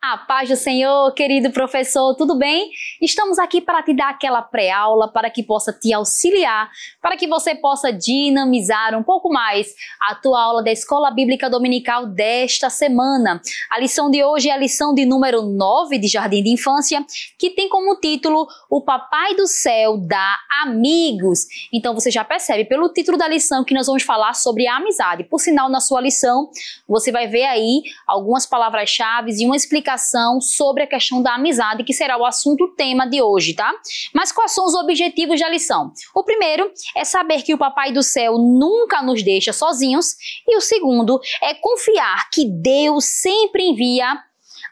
A paz do Senhor, querido professor, tudo bem? Estamos aqui para te dar aquela pré-aula, para que possa te auxiliar, para que você possa dinamizar um pouco mais a tua aula da Escola Bíblica Dominical desta semana. A lição de hoje é a lição de número 9 de Jardim de Infância, que tem como título O Papai do Céu dá amigos. Então você já percebe pelo título da lição que nós vamos falar sobre a amizade. Por sinal, na sua lição, você vai ver aí algumas palavras-chave e uma explicação sobre a questão da amizade, que será o assunto tema de hoje, tá? Mas quais são os objetivos da lição? O primeiro é saber que o Papai do Céu nunca nos deixa sozinhos, e o segundo é confiar que Deus sempre envia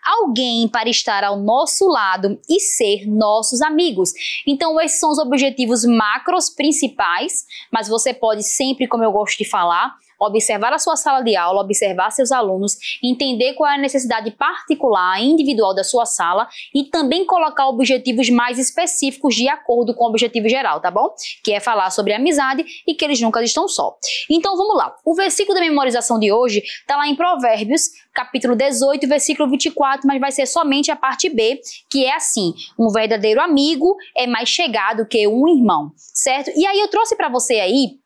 alguém para estar ao nosso lado e ser nossos amigos. Então esses são os objetivos macros principais, mas você pode sempre, como eu gosto de falar, observar a sua sala de aula, observar seus alunos, entender qual é a necessidade particular, individual da sua sala e também colocar objetivos mais específicos de acordo com o objetivo geral, tá bom? Que é falar sobre amizade e que eles nunca estão só. Então vamos lá. O versículo da memorização de hoje está lá em Provérbios, capítulo 18, versículo 24, mas vai ser somente a parte B, que é assim: um verdadeiro amigo é mais chegado que um irmão, certo? E aí eu trouxe para você aí.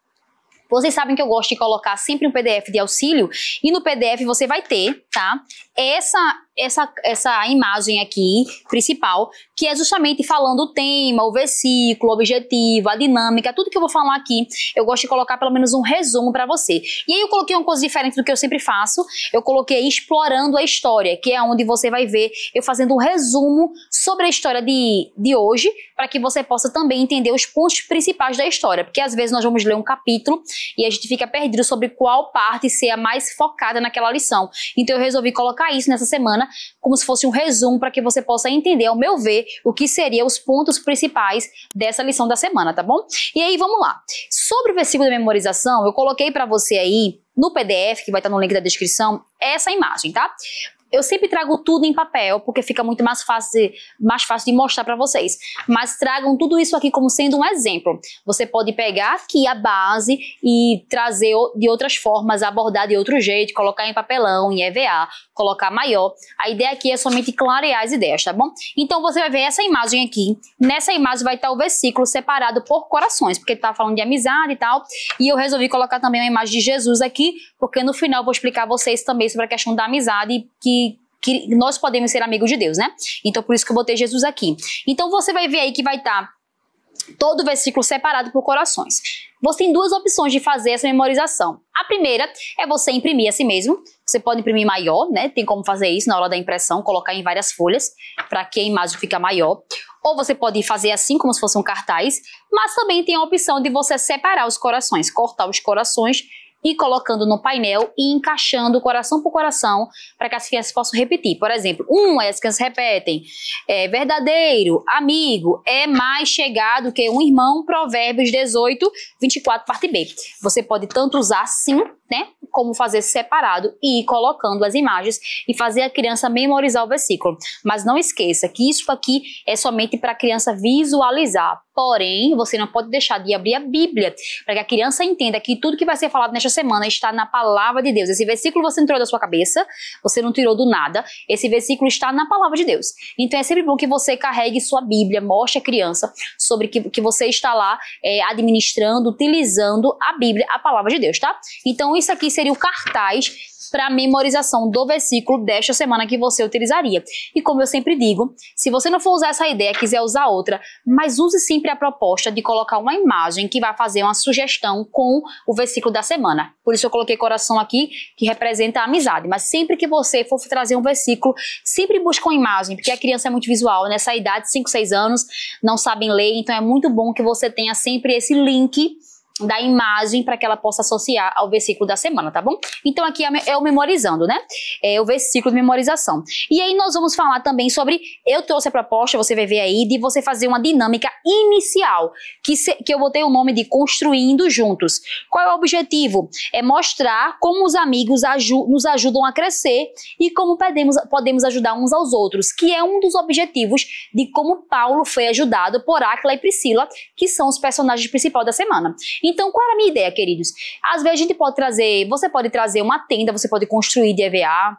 Vocês sabem que eu gosto de colocar sempre um PDF de auxílio e no PDF você vai ter, tá? Essa imagem aqui, principal, que é justamente falando o tema, o versículo, o objetivo, a dinâmica, tudo que eu vou falar aqui, eu gosto de colocar pelo menos um resumo para você. E aí eu coloquei uma coisa diferente do que eu sempre faço, eu coloquei explorando a história, que é onde você vai ver eu fazendo um resumo sobre a história de hoje, para que você possa também entender os pontos principais da história, porque às vezes nós vamos ler um capítulo e a gente fica perdido sobre qual parte ser a mais focada naquela lição. Então eu resolvi colocar isso nessa semana como se fosse um resumo para que você possa entender, ao meu ver, o que seriam os pontos principais dessa lição da semana, tá bom? E aí, vamos lá. Sobre o versículo de memorização, eu coloquei para você aí, no PDF, que vai estar no link da descrição, essa imagem, tá? Eu sempre trago tudo em papel, porque fica muito mais fácil de mostrar para vocês. Mas tragam tudo isso aqui como sendo um exemplo. Você pode pegar aqui a base e trazer de outras formas, abordar de outro jeito, colocar em papelão, em EVA, colocar maior. A ideia aqui é somente clarear as ideias, tá bom? Então você vai ver essa imagem aqui. Nessa imagem vai estar o versículo separado por corações, porque tá falando de amizade e tal. E eu resolvi colocar também uma imagem de Jesus aqui, porque no final eu vou explicar a vocês também sobre a questão da amizade, que nós podemos ser amigos de Deus, né? Então por isso que eu botei Jesus aqui. Então você vai ver aí que vai estar todo o versículo separado por corações. Você tem duas opções de fazer essa memorização. A primeira é você imprimir a si mesmo. Você pode imprimir maior, né? Tem como fazer isso na hora da impressão, colocar em várias folhas, para que a imagem fique maior. Ou você pode fazer assim, como se fosse um cartaz, mas também tem a opção de você separar os corações, cortar os corações e colocando no painel e encaixando coração por coração para que as crianças possam repetir. Por exemplo, as crianças repetem: verdadeiro, amigo, é mais chegado que um irmão, Provérbios 18, 24, parte B. Você pode tanto usar assim, né, como fazer separado e ir colocando as imagens e fazer a criança memorizar o versículo. Mas não esqueça que isso aqui é somente para a criança visualizar. Porém, você não pode deixar de abrir a Bíblia para que a criança entenda que tudo que vai ser falado nesta semana está na palavra de Deus. Esse versículo você não tirou da sua cabeça, você não tirou do nada. Esse versículo está na palavra de Deus. Então é sempre bom que você carregue sua Bíblia, mostre à criança sobre que você está lá administrando, utilizando a Bíblia, a palavra de Deus, tá? Então isso aqui seria o cartaz para a memorização do versículo desta semana que você utilizaria. E como eu sempre digo, se você não for usar essa ideia, quiser usar outra, mas use sempre a proposta de colocar uma imagem que vai fazer uma sugestão com o versículo da semana. Por isso eu coloquei coração aqui, que representa a amizade. Mas sempre que você for trazer um versículo, sempre busque uma imagem, porque a criança é muito visual. Nessa idade, 5, 6 anos, não sabem ler, então é muito bom que você tenha sempre esse link da imagem para que ela possa associar ao versículo da semana, tá bom? Então aqui é o memorizando, né? É o versículo de memorização. E aí nós vamos falar também sobre, eu trouxe a proposta, você vai ver aí, de você fazer uma dinâmica inicial, que eu botei o nome de Construindo Juntos. Qual é o objetivo? É mostrar como os amigos nos ajudam a crescer e como podemos ajudar uns aos outros, que é um dos objetivos de como Paulo foi ajudado por Áquila e Priscila, que são os personagens principais da semana. Então, qual era a minha ideia, queridos? Às vezes a gente pode trazer, você pode trazer uma tenda, você pode construir de EVA,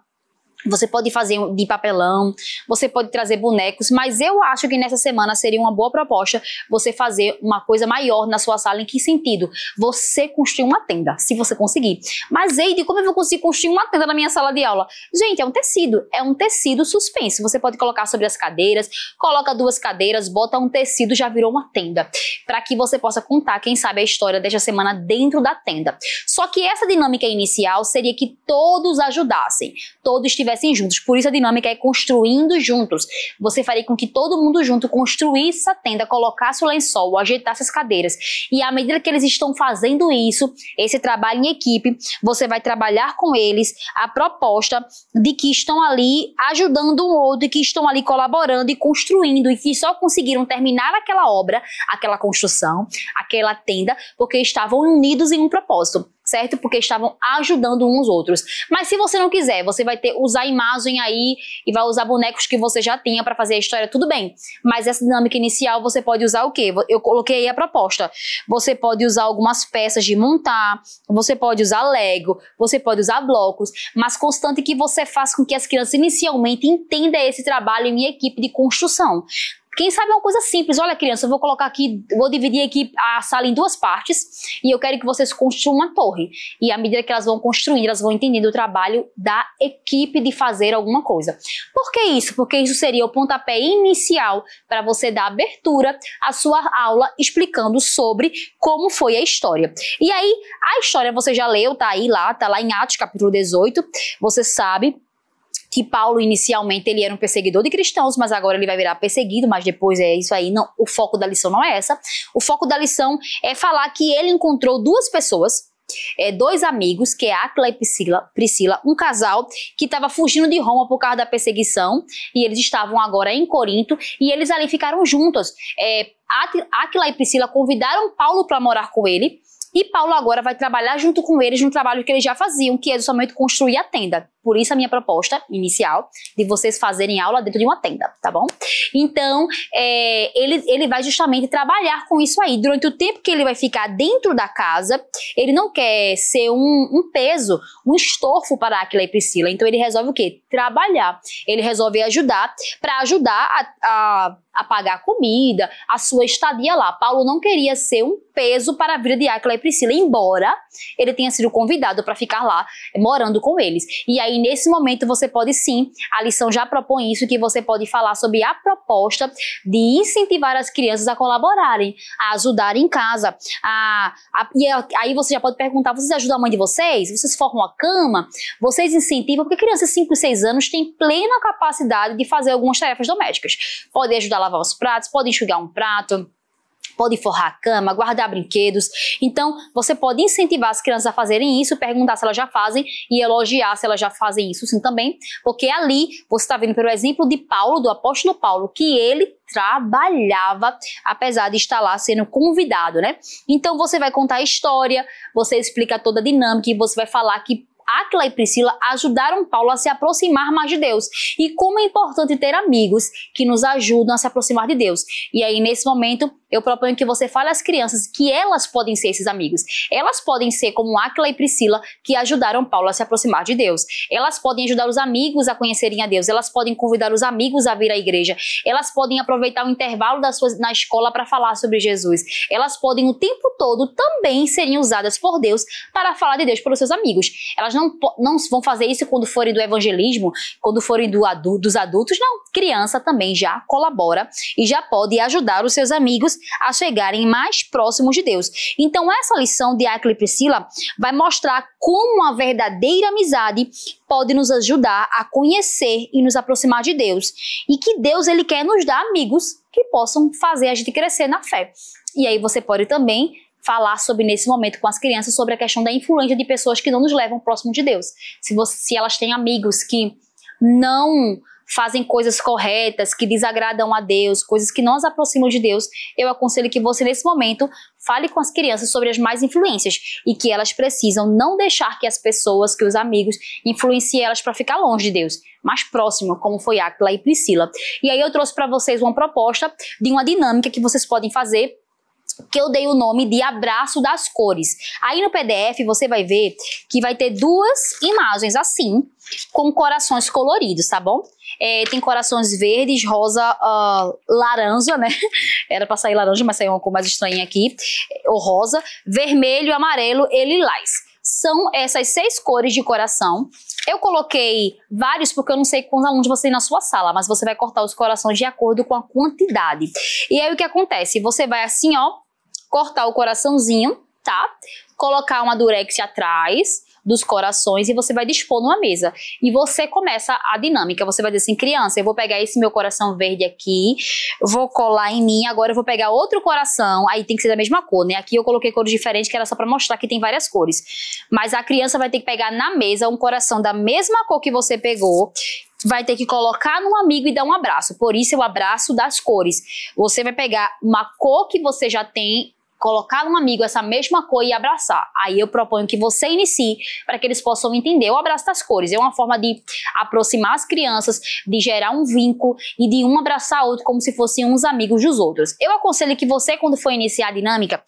Você pode fazer de papelão, você pode trazer bonecos, mas eu acho que nessa semana seria uma boa proposta você fazer uma coisa maior na sua sala. Em que sentido? Você construir uma tenda, se você conseguir. Mas, Eide, como eu vou conseguir construir uma tenda na minha sala de aula? Gente, é um tecido suspenso. Você pode colocar sobre as cadeiras, coloca 2 cadeiras, bota um tecido, já virou uma tenda. Para que você possa contar, quem sabe, a história desta semana dentro da tenda. Só que essa dinâmica inicial seria que todos ajudassem, todos estivessem juntos. Por isso a dinâmica é construindo juntos. Você faria com que todo mundo junto construísse essa tenda, colocasse o lençol, ajeitasse as cadeiras. E à medida que eles estão fazendo isso, esse trabalho em equipe, você vai trabalhar com eles a proposta de que estão ali ajudando um outro, e que estão ali colaborando e construindo, e que só conseguiram terminar aquela obra, aquela construção, aquela tenda, porque estavam unidos em um propósito. Certo? Porque estavam ajudando uns aos outros. Mas se você não quiser, você vai usar a imagem aí e vai usar bonecos que você já tenha para fazer a história, tudo bem. Mas essa dinâmica inicial você pode usar o quê? Eu coloquei aí a proposta. Você pode usar algumas peças de montar, você pode usar Lego, você pode usar blocos, mas constante que você faça com que as crianças inicialmente entendam esse trabalho em equipe de construção. Quem sabe é uma coisa simples. Olha, criança, eu vou colocar aqui, vou dividir aqui a sala em 2 partes e eu quero que vocês construam uma torre. E à medida que elas vão construindo, elas vão entendendo o trabalho da equipe de fazer alguma coisa. Por que isso? Porque isso seria o pontapé inicial para você dar abertura à sua aula explicando sobre como foi a história. E aí, a história você já leu, tá lá em Atos capítulo 18, você sabe que Paulo inicialmente ele era um perseguidor de cristãos, mas agora ele vai virar perseguido, mas depois é isso aí, não, o foco da lição não é essa. O foco da lição é falar que ele encontrou 2 pessoas, 2 amigos, que é Áquila e Priscila, um casal que estava fugindo de Roma por causa da perseguição, e eles estavam agora em Corinto, e eles ali ficaram juntos. Áquila e Priscila convidaram Paulo para morar com ele, e Paulo agora vai trabalhar junto com eles no trabalho que eles já faziam, que é justamente construir a tenda. Por isso a minha proposta inicial de vocês fazerem aula dentro de uma tenda, tá bom? Então, ele vai justamente trabalhar com isso aí. Durante o tempo que ele vai ficar dentro da casa, ele não quer ser um peso, um estofo para Áquila e Priscila. Então ele resolve o quê? Trabalhar. Ele resolve ajudar, para ajudar a pagar a comida, a sua estadia lá. Paulo não queria ser um peso para a vida de Áquila e Priscila, embora ele tenha sido convidado para ficar lá morando com eles. E aí, nesse momento, você pode sim, a lição já propõe isso, que você pode falar sobre a proposta de incentivar as crianças a colaborarem, a ajudarem em casa. Aí você já pode perguntar, vocês ajudam a mãe de vocês? Vocês formam a cama? Vocês incentivam? Porque crianças de 5 e 6 anos têm plena capacidade de fazer algumas tarefas domésticas. Podem ajudar a lavar os pratos, podem enxugar um prato, pode forrar a cama, guardar brinquedos. Então, você pode incentivar as crianças a fazerem isso, perguntar se elas já fazem e elogiar se elas já fazem isso sim também, porque ali você está vendo pelo exemplo de Paulo, do apóstolo Paulo, que ele trabalhava, apesar de estar lá sendo convidado, né? Então, você vai contar a história, você explica toda a dinâmica e você vai falar que Áquila e Priscila ajudaram Paulo a se aproximar mais de Deus. E como é importante ter amigos que nos ajudam a se aproximar de Deus. E aí, nesse momento, eu proponho que você fale às crianças que elas podem ser esses amigos. Elas podem ser como Áquila e Priscila, que ajudaram Paulo a se aproximar de Deus. Elas podem ajudar os amigos a conhecerem a Deus. Elas podem convidar os amigos a vir à igreja. Elas podem aproveitar o intervalo na escola para falar sobre Jesus. Elas podem o tempo todo também serem usadas por Deus para falar de Deus pelos seus amigos. Elas não vão fazer isso quando forem do evangelismo, quando forem dos adultos, não. Criança também já colabora e já pode ajudar os seus amigos a chegarem mais próximos de Deus. Então essa lição de Áquila e Priscila vai mostrar como a verdadeira amizade pode nos ajudar a conhecer e nos aproximar de Deus. E que Deus ele quer nos dar amigos que possam fazer a gente crescer na fé. E aí você pode também falar sobre, nesse momento, com as crianças, sobre a questão da influência de pessoas que não nos levam próximo de Deus. Se elas têm amigos que não fazem coisas corretas, que desagradam a Deus, coisas que não as aproximam de Deus, eu aconselho que você, nesse momento, fale com as crianças sobre as más influências e que elas precisam não deixar que as pessoas, que os amigos, influenciem elas para ficar longe de Deus, mais próximo, como foi Áquila e Priscila. E aí eu trouxe para vocês uma proposta de uma dinâmica que vocês podem fazer que eu dei o nome de Abraço das Cores. Aí no PDF você vai ver que vai ter duas imagens assim, com corações coloridos, tá bom? Tem corações verdes, rosa, laranja, né? Era pra sair laranja, mas saiu uma cor mais estranha aqui. O rosa, vermelho, amarelo e lilás. São essas 6 cores de coração. Eu coloquei vários porque eu não sei quantos alunos você tem na sua sala, mas você vai cortar os corações de acordo com a quantidade. E aí o que acontece? Você vai assim, ó, cortar o coraçãozinho, tá? Colocar uma durex atrás dos corações e você vai dispor numa mesa. E você começa a dinâmica. Você vai dizer assim, criança, eu vou pegar esse meu coração verde aqui, vou colar em mim, agora eu vou pegar outro coração, aí tem que ser da mesma cor, né? Aqui eu coloquei cores diferentes, que era só pra mostrar que tem várias cores. Mas a criança vai ter que pegar na mesa um coração da mesma cor que você pegou, vai ter que colocar num amigo e dar um abraço. Por isso é o abraço das cores. Você vai pegar uma cor que você já tem, colocar num amigo essa mesma cor e abraçar. Aí eu proponho que você inicie para que eles possam entender o abraço das cores. É uma forma de aproximar as crianças, de gerar um vínculo e de um abraçar o outro como se fossem uns amigos dos outros. Eu aconselho que você, quando for iniciar a dinâmica,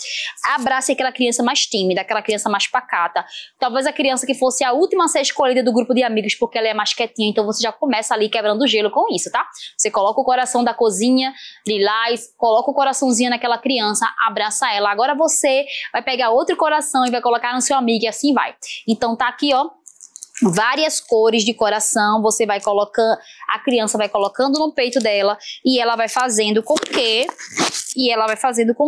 abrace aquela criança mais tímida, aquela criança mais pacata. Talvez a criança que fosse a última a ser escolhida do grupo de amigos porque ela é mais quietinha, então você já começa ali quebrando o gelo com isso, tá? Você coloca o coração da cozinha, lilás, coloca o coraçãozinho naquela criança, abraça ela. Agora você vai pegar outro coração e vai colocar no seu amigo e assim vai. Então tá aqui, ó, várias cores de coração, você vai colocando, a criança vai colocando no peito dela e ela vai fazendo com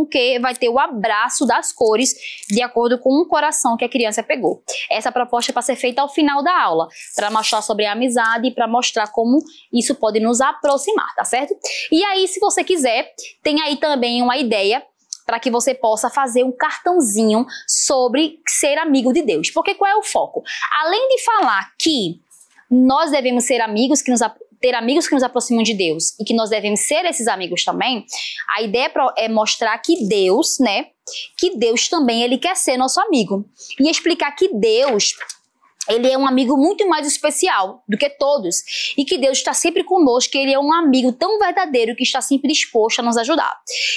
que vai ter o abraço das cores de acordo com o coração que a criança pegou. Essa proposta é para ser feita ao final da aula, para mostrar sobre a amizade e para mostrar como isso pode nos aproximar, tá certo? E aí, se você quiser, tem aí também uma ideia para que você possa fazer um cartãozinho sobre ser amigo de Deus. Porque qual é o foco? Além de falar que nós devemos ser amigos, ter amigos que nos aproximam de Deus e que nós devemos ser esses amigos também, a ideia é mostrar que Deus, né, que Deus também ele quer ser nosso amigo. E explicar que Deus, ele é um amigo muito mais especial do que todos. E que Deus está sempre conosco, que ele é um amigo tão verdadeiro que está sempre disposto a nos ajudar.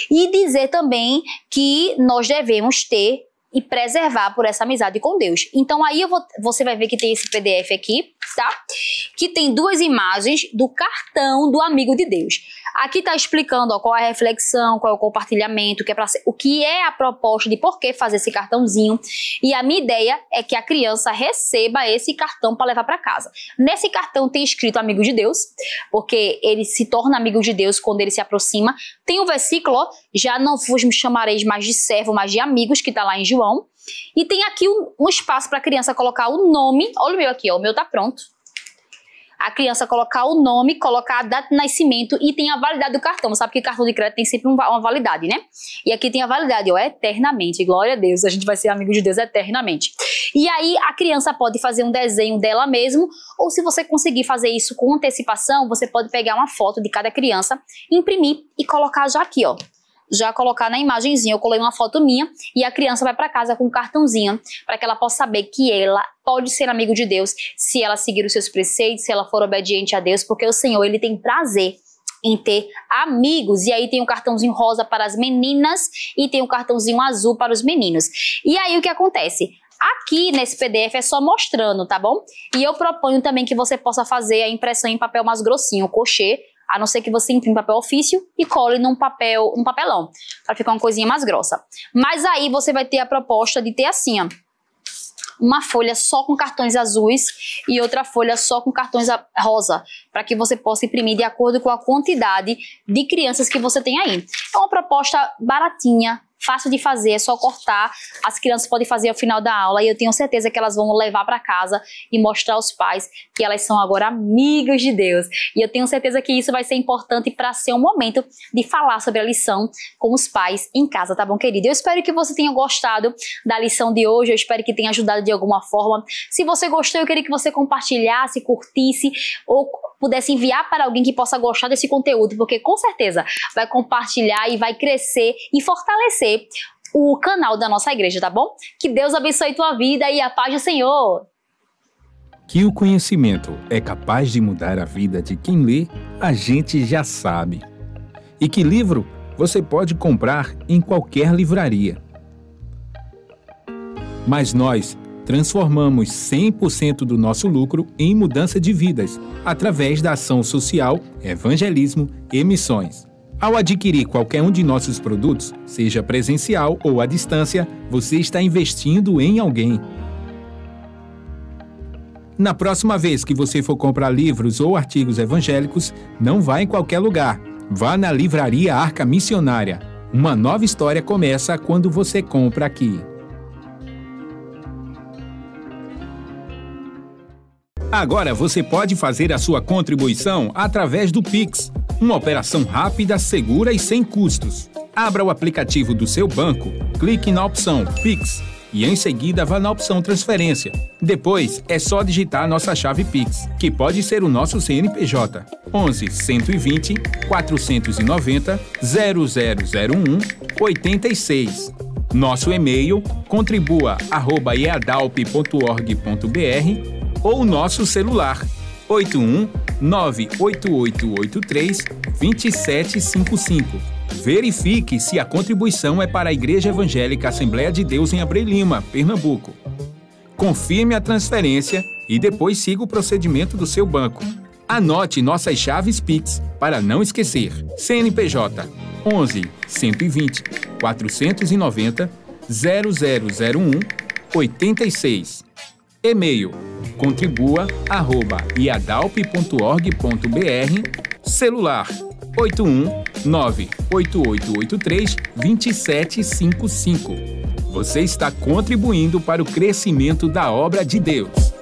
E dizer também que nós devemos ter e preservar por essa amizade com Deus. Então aí você vai ver que tem esse PDF aqui, tá? Que tem 2 imagens do cartão do amigo de Deus. Aqui tá explicando, ó, qual é a reflexão, qual é o compartilhamento, o que é a proposta de por que fazer esse cartãozinho. E a minha ideia é que a criança receba esse cartão para levar para casa. Nesse cartão tem escrito amigo de Deus, porque ele se torna amigo de Deus quando ele se aproxima. Tem um versículo, ó, já não vos chamareis mais de servo, mas de amigos, que tá lá em João. E tem aqui um espaço para a criança colocar o nome. Olha o meu aqui, ó, o meu tá pronto. A criança colocar o nome, colocar a data de nascimento e tem a validade do cartão. Sabe que cartão de crédito tem sempre uma validade, né? E aqui tem a validade, ó, eternamente. Glória a Deus, a gente vai ser amigo de Deus eternamente. E aí a criança pode fazer um desenho dela mesmo, ou se você conseguir fazer isso com antecipação, você pode pegar uma foto de cada criança, imprimir e colocar já aqui, ó. Já colocar na imagenzinha, eu coloquei uma foto minha e a criança vai para casa com um cartãozinho para que ela possa saber que ela pode ser amigo de Deus se ela seguir os seus preceitos, se ela for obediente a Deus, porque o Senhor, ele tem prazer em ter amigos. E aí tem um cartãozinho rosa para as meninas e tem um cartãozinho azul para os meninos. E aí o que acontece? Aqui nesse PDF é só mostrando, tá bom? E eu proponho também que você possa fazer a impressão em papel mais grossinho, crochê, a não ser que você imprima papel ofício e cole num papelão, para ficar uma coisinha mais grossa. Mas aí você vai ter a proposta de ter assim, ó, uma folha só com cartões azuis e outra folha só com cartões rosa, para que você possa imprimir de acordo com a quantidade de crianças que você tem aí. É uma proposta baratinha, fácil de fazer, é só cortar. As crianças podem fazer ao final da aula e eu tenho certeza que elas vão levar para casa e mostrar aos pais que elas são agora amigas de Deus. E eu tenho certeza que isso vai ser importante para ser um momento de falar sobre a lição com os pais em casa, tá bom, querido? Eu espero que você tenha gostado da lição de hoje, eu espero que tenha ajudado de alguma forma. Se você gostou, eu queria que você compartilhasse, curtisse ou pudesse enviar para alguém que possa gostar desse conteúdo, porque com certeza vai compartilhar e vai crescer e fortalecer o canal da nossa igreja, tá bom? Que Deus abençoe tua vida e a paz do Senhor. Que o conhecimento é capaz de mudar a vida de quem lê, a gente já sabe. E que livro você pode comprar em qualquer livraria. Mas nós transformamos 100% do nosso lucro em mudança de vidas, através da ação social, evangelismo e missões. Ao adquirir qualquer um de nossos produtos, seja presencial ou à distância, você está investindo em alguém. Na próxima vez que você for comprar livros ou artigos evangélicos, não vá em qualquer lugar. Vá na Livraria Arca Missionária. Uma nova história começa quando você compra aqui. Agora você pode fazer a sua contribuição através do Pix, uma operação rápida, segura e sem custos. Abra o aplicativo do seu banco, clique na opção Pix e em seguida vá na opção Transferência. Depois é só digitar nossa chave Pix, que pode ser o nosso CNPJ, 11 120 490 0001 86. Nosso e-mail contribua@eadalp.org.br ou nosso celular 81 98883 2755. Verifique se a contribuição é para a Igreja Evangélica Assembleia de Deus em Abreu Lima, Pernambuco. Confirme a transferência e depois siga o procedimento do seu banco. Anote nossas chaves Pix para não esquecer. CNPJ 11 120 490 0001 86. E-mail contribua@iadalp.org.br. Celular 81 98883 2755. Você está contribuindo para o crescimento da obra de Deus.